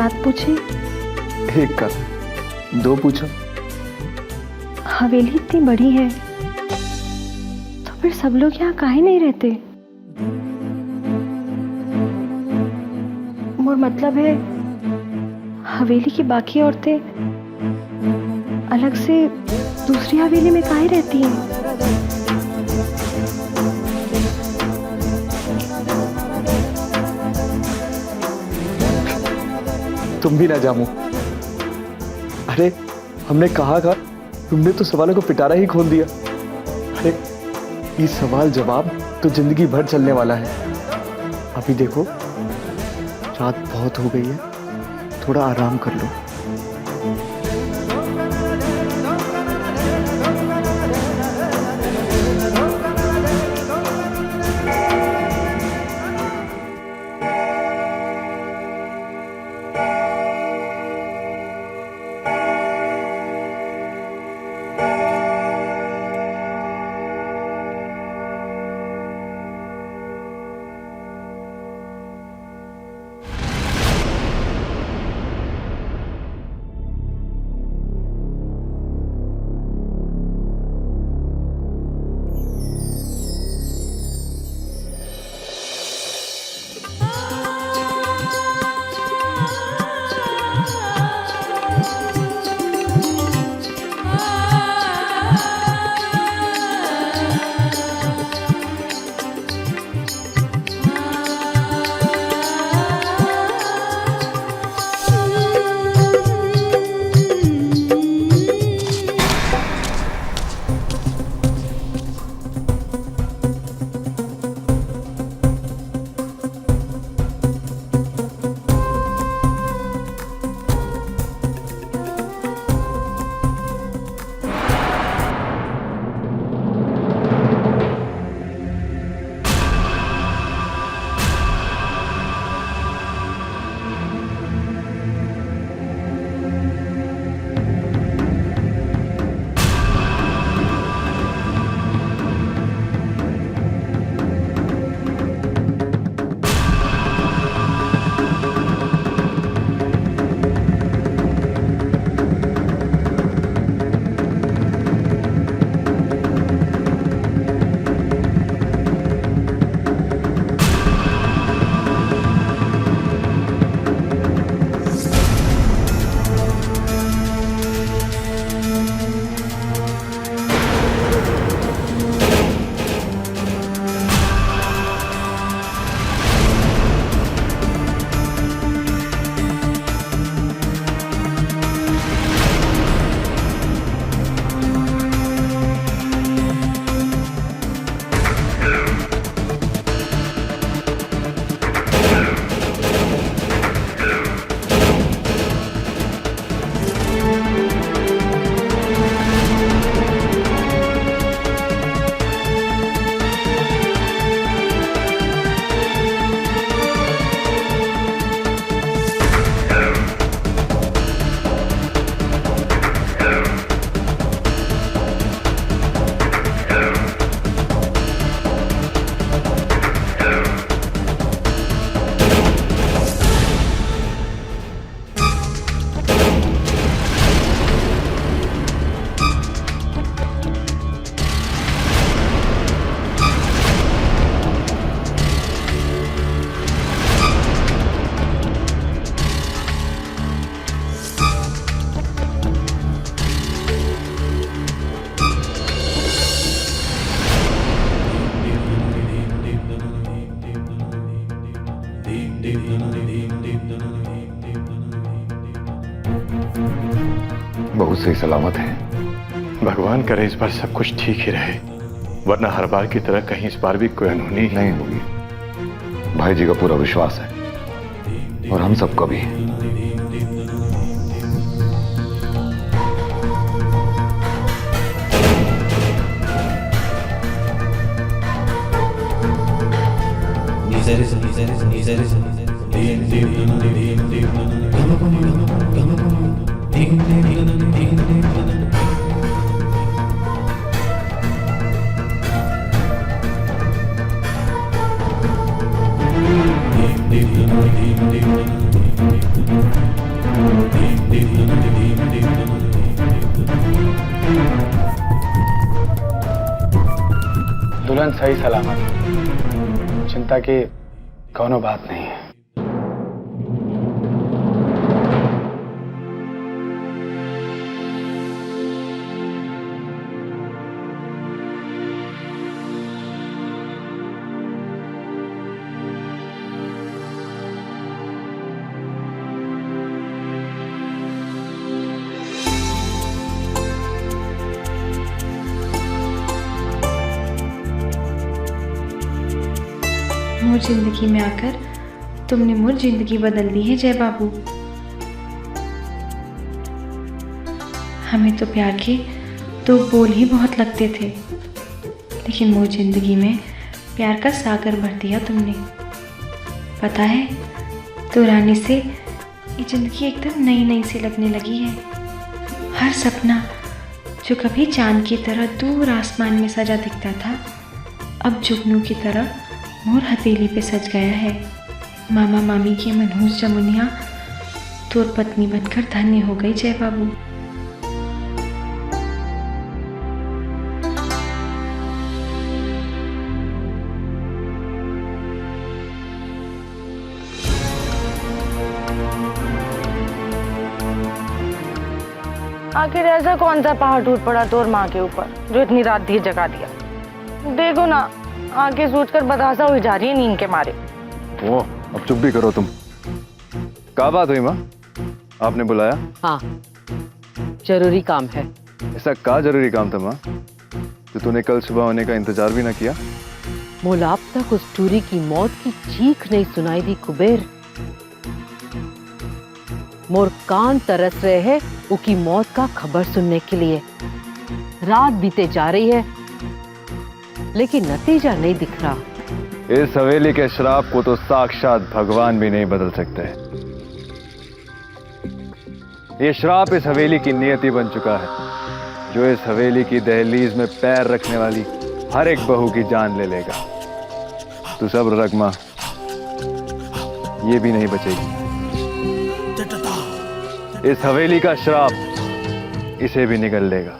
बात पूछे? एक का, दो पूछो। हवेली इतनी बड़ी है तो फिर सब लोग यहाँ काहे नहीं रहते? मोर मतलब है, हवेली की बाकी औरतें अलग से दूसरी हवेली में काहे रहती हैं? तुम भी ना जामो। अरे हमने कहा था, तुमने तो सवालों को पिटारा ही खोल दिया। अरे ये सवाल जवाब तो जिंदगी भर चलने वाला है। अभी देखो रात बहुत हो गई है, थोड़ा आराम कर लो। बहुत सही सलामत है। भगवान करे इस बार सब कुछ ठीक ही रहे, वरना हर बार की तरह कहीं इस बार भी कोई अनहोनी नहीं होगी। भाई जी का पूरा विश्वास है और हम सबका भी। Deep, दुल्हन सही सलामत है, चिंता की कोनो बात नहीं है। मोर जिंदगी में आकर तुमने मोर जिंदगी बदल दी है जय बाबू। हमें तो प्यार के दो बोल ही बहुत लगते थे, लेकिन मोर जिंदगी में प्यार का सागर भर दिया तुमने। पता है, तो रानी से ये जिंदगी एकदम नई नई सी लगने लगी है। हर सपना जो कभी चांद की तरह दूर आसमान में सजा दिखता था, अब जुगनू की तरह मोर हथेली पे सज गया है। मामा मामी की मनहूस जमुनिया तोर पत्नी बनकर धन्य हो गई जय बाबू। आखिर ऐसा कौन सा पहाड़ टूट पड़ा तोर माँ के ऊपर जो इतनी रात भी जगा दिया? देखो ना, आगे सोचकर बतासा हुई जा रही है नींद के मारे। ओ, अब चुप भी करो तुम। क्या बात हुई माँ, आपने बुलाया? हाँ, जरूरी काम है। ऐसा क्या जरूरी काम था माँ जो तूने कल सुबह होने का इंतजार भी ना किया? मोला अब तक उस टूरी की मौत की चीख नहीं सुनाई दी कुबेर। मोर कान तरस रहे हैं उसकी मौत का खबर सुनने के लिए। रात बीते जा रही है लेकिन नतीजा नहीं दिख रहा। इस हवेली के श्राप को तो साक्षात भगवान भी नहीं बदल सकते। ये श्राप इस हवेली की नियति बन चुका है, जो इस हवेली की दहलीज में पैर रखने वाली हर एक बहू की जान ले लेगा। तू सब्र रख मां, ये भी नहीं बचेगी। इस हवेली का श्राप इसे भी निगल लेगा।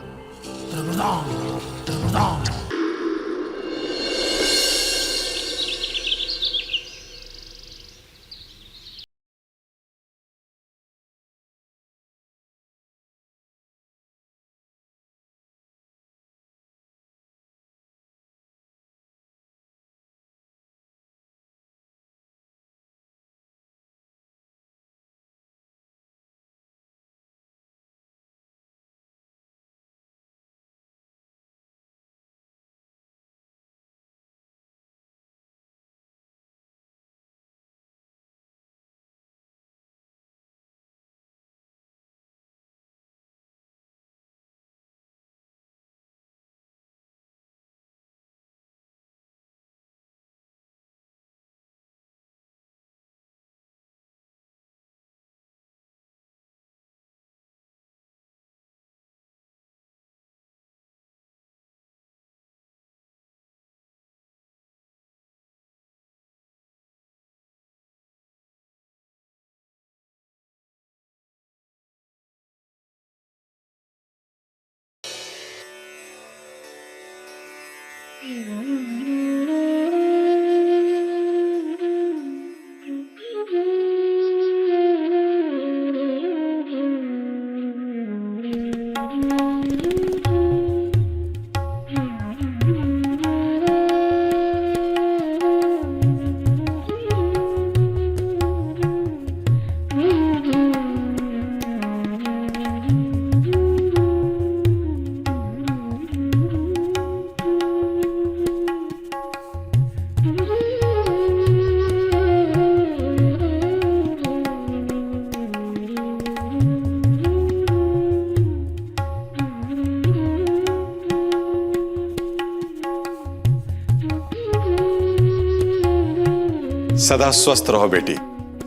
सदा स्वस्थ रहो बेटी,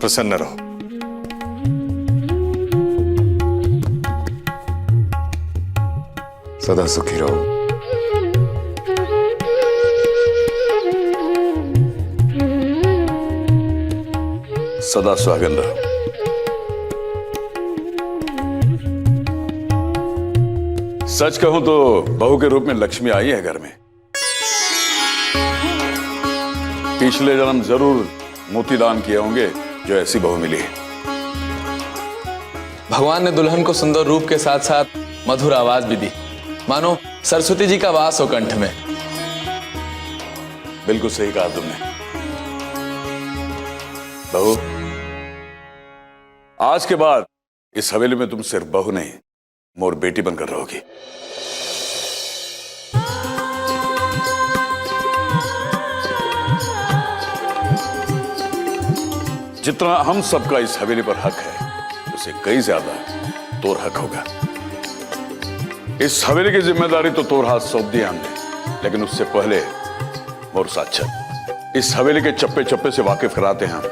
प्रसन्न रहो। सदा सुखी रहो। सदा सुहागन रहो। सच कहूं तो बहू के रूप में लक्ष्मी आई है घर में। पिछले जन्म जरूर मोतीदान किए होंगे जो ऐसी बहू मिली है। भगवान ने दुल्हन को सुंदर रूप के साथ साथ मधुर आवाज भी दी, मानो सरस्वती जी का वास हो कंठ में। बिल्कुल सही कहा तुमने। बहू, आज के बाद इस हवेली में तुम सिर्फ बहू नहीं, मोर बेटी बनकर रहोगी। जितना हम सबका इस हवेली पर हक है, उसे कई ज्यादा तोर हक होगा। इस हवेली की जिम्मेदारी तो तोर हाथ सौंप दी हमने, लेकिन उससे पहले मोर साक्षात इस हवेली के चप्पे चप्पे से वाकिफ कराते हैं हम।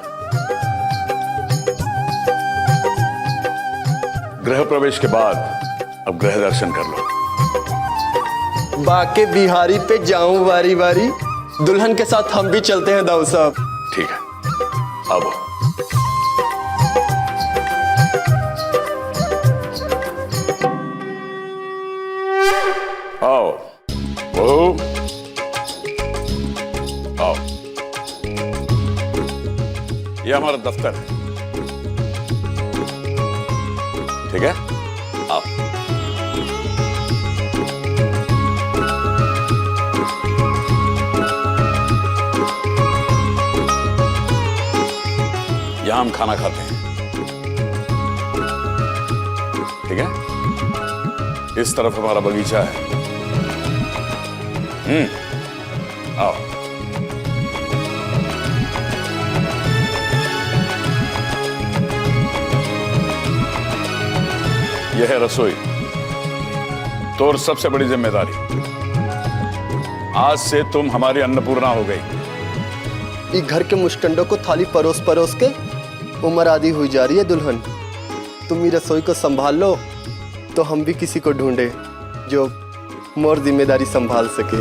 गृह प्रवेश के बाद अब गृह दर्शन कर लो। बाके बिहारी पे जाऊं वारी वारी, दुल्हन के साथ हम भी चलते हैं दाऊ साहब। ठीक है, अब आओ बहू, आओ। यह हमारा दफ्तर है, ठीक है? आओ। यहां हम खाना खाते हैं, ठीक है? इस तरफ हमारा बगीचा है। आओ। यह है रसोई, तो और सबसे बड़ी जिम्मेदारी। आज से तुम हमारी अन्नपूर्णा हो गई। ये घर के मुस्टंडों को थाली परोस परोस के उम्र आदि हुई जा रही है दुल्हन। तुम ये रसोई को संभाल लो, तो हम भी किसी को ढूंढे जो मोर जिम्मेदारी संभाल सके।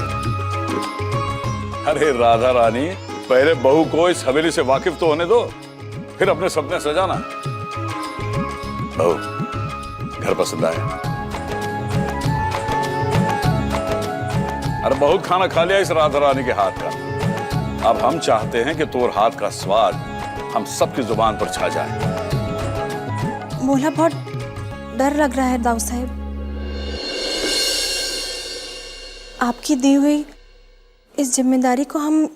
अरे राधा रानी, पहले बहू को इस हवेली से वाकिफ तो होने दो, फिर अपने सपने सजाना। बहू, घर पसंद आया? अरे बहुत खाना खा लिया इस राधा रानी के हाथ का। अब हम चाहते हैं कि तोर हाथ का स्वाद हम सबकी जुबान पर छा जाए। मोला बहुत डर लग रहा है दाऊ साहब। आपकी दी हुई इस जिम्मेदारी को हम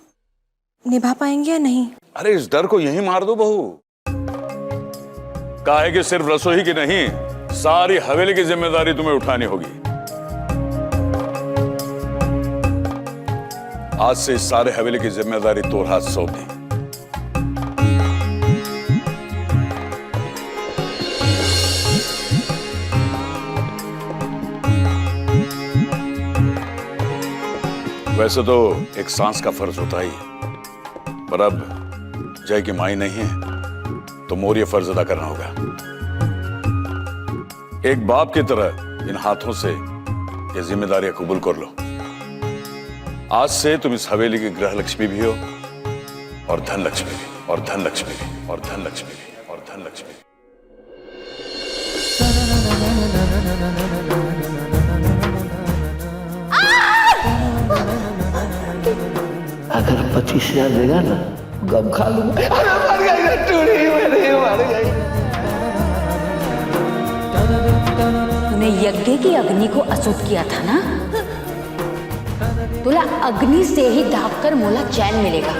निभा पाएंगे या नहीं? अरे इस डर को यहीं मार दो बहू। काहे कि सिर्फ रसोई की नहीं, सारी हवेली की जिम्मेदारी तुम्हें उठानी होगी। आज से इस सारे हवेली की जिम्मेदारी तोर हाथ सौंप दी। वैसे तो एक सांस का फर्ज होता ही, पर अब जय की माई नहीं है, तो मोर ये फर्ज अदा करना होगा। एक बाप की तरह इन हाथों से ये जिम्मेदारियां कबूल कर लो। आज से तुम इस हवेली की गृह लक्ष्मी भी हो, और धन लक्ष्मी भी, और धन लक्ष्मी भी, और धन लक्ष्मी भी, और धन लक्ष्मी भी। अगर 25,000 देगा ना, गम खा लूंगा। तूने यज्ञ की अग्नि को अशुद्ध किया था ना, तुला अग्नि से ही दाग कर मोला चैन मिलेगा।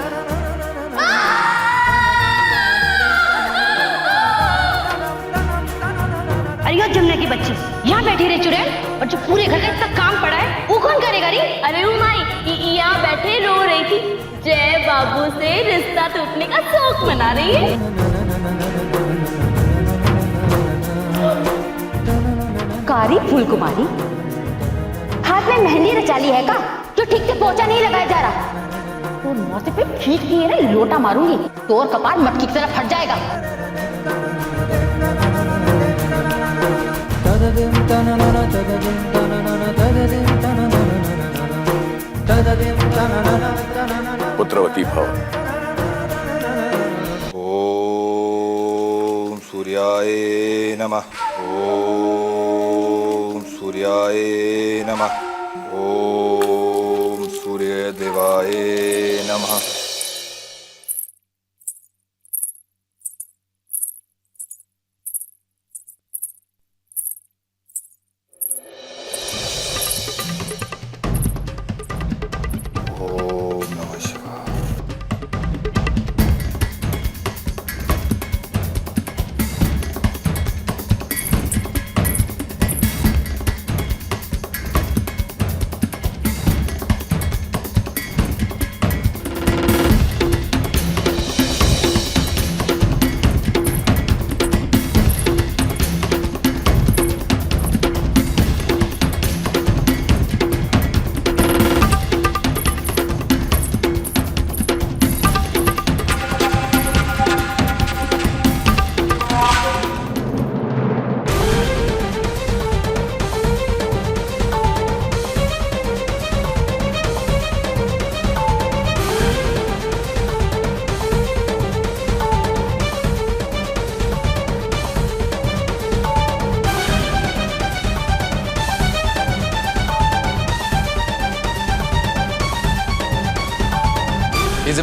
अरे जमुना की बच्ची यहाँ बैठी रहे चुड़ैल, और जो पूरे घर का इतना काम पड़ा है वो कौन करेगा रे? अरे वो माई यहाँ बैठे रो रही थी, जय बाबू से रिश्ता टूटने का शौक मना रही है। कारी फूल कुमारी, हाथ में मेहंदी रचा ली है का, जो ठीक से पोछा नहीं लगाया जा रहा? तो मौसे पे खींच के ना लोटा मारूंगी, तो और कपाल मटकी की तरह फट जाएगा। पुत्रवती भव। ओम सूर्याय नमः। ओम सूर्याय नमः। ओम सूर्य देवाय नमः।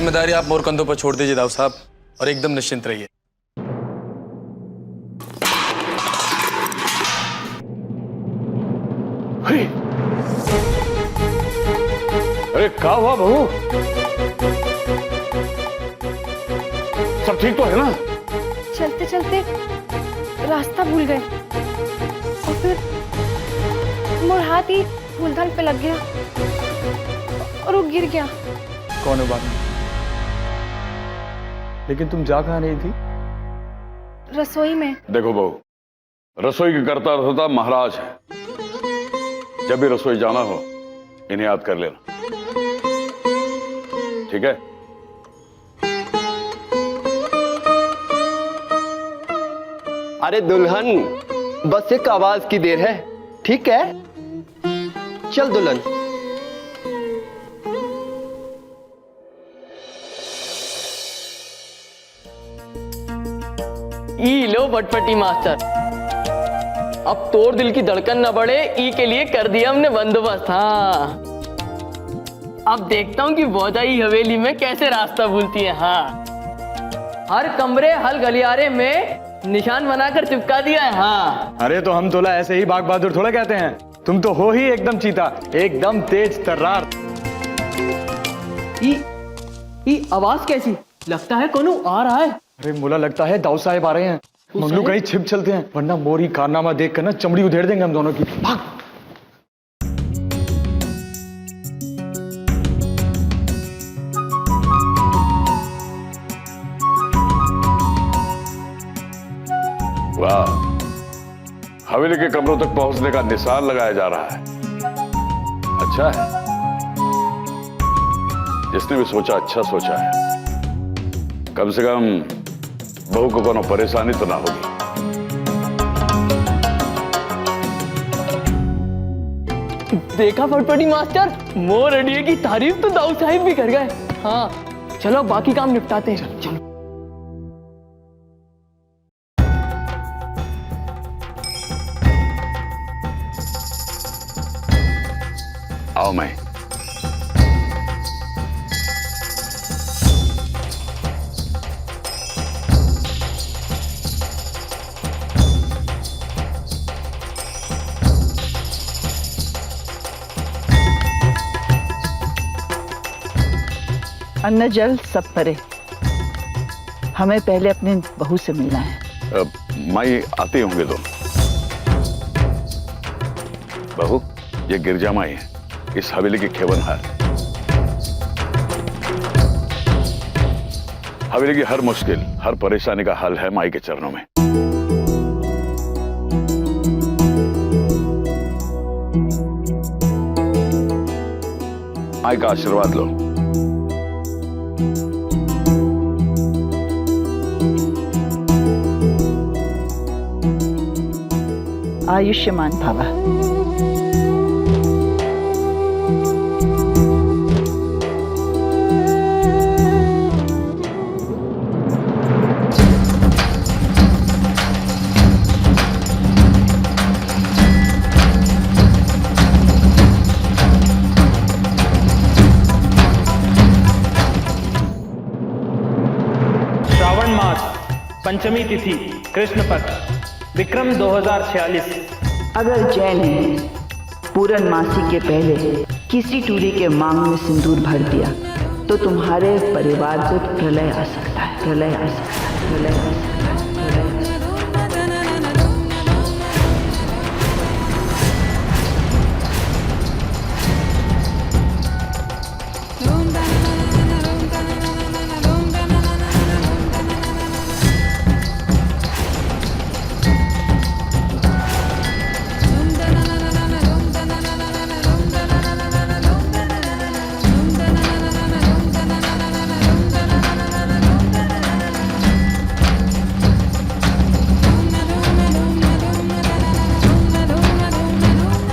जिम्मेदारी आप मोर कंधों पर छोड़ दीजिए दाऊ साहब, और एकदम निश्चिंत रहिए। अरे क्या हुआ बहू? सब ठीक तो है ना? चलते चलते रास्ता भूल गए और फिर मोर हाथ ही फूलदान पे लग गया और वो गिर गया। कौन है बात नहीं, लेकिन तुम जा कहाँ रही थी? रसोई में। देखो बहू, रसोई की करता रहता महाराज है। जब भी रसोई जाना हो इन्हें याद कर लेना, ठीक है? अरे दुल्हन, बस एक आवाज की देर है, ठीक है? चल दुल्हन। ई लो पटपटी मास्टर, अब तोड़ दिल की धड़कन न बढ़े, ई के लिए कर दिया हमने बंदोबस्त। हाँ, अब देखता हूँ कि भौजाई हवेली में कैसे रास्ता भूलती है। हाँ, हर कमरे हर गलियारे में निशान बनाकर चिपका दिया है। हाँ, अरे तो हम तोला ऐसे ही बाग बहादुर थोड़ा कहते हैं, तुम तो हो ही एकदम चीता, एकदम तेज तर्रार। ई आवाज कैसी? लगता है कोनो आ रहा है। अरे मुला, लगता है दाऊ साहेब आ रहे हैं। मंगलू कहीं छिप चलते हैं, वरना मोरी कारनामा देख कर ना चमड़ी उधेड़ देंगे हम दोनों की। भाग। वाह, हवेली के कमरों तक पहुंचने का निशान लगाया जा रहा है। अच्छा है, जिसने भी सोचा अच्छा सोचा है। कम से कम बहू को कोनो परेशानी तो ना होगी। देखा फटफटी मास्टर, मोर अडिये की तारीफ तो दाऊ साहिब भी कर गए। हाँ, चलो बाकी काम निपटाते हैं। चलो। आओ मैं। अन्न जल सब परे, हमें पहले अपनी बहू से मिलना है। माई आते होंगे तो। बहू, ये गिरजा माई है, इस हवेली की खेवनहार। हवेली की हर मुश्किल, हर परेशानी का हल है माई के चरणों में। माई का आशीर्वाद लो। आयुष्मान भव। श्रावण मास, पंचमी तिथि, कृष्ण पक्ष, विक्रम 2046। अगर जैन ने पूर्णमासी के पहले किसी टूरी के मांग में सिंदूर भर दिया तो तुम्हारे परिवार से प्रलय आ सकता है, प्रलय आ सकता है, प्रलय आ सकता है।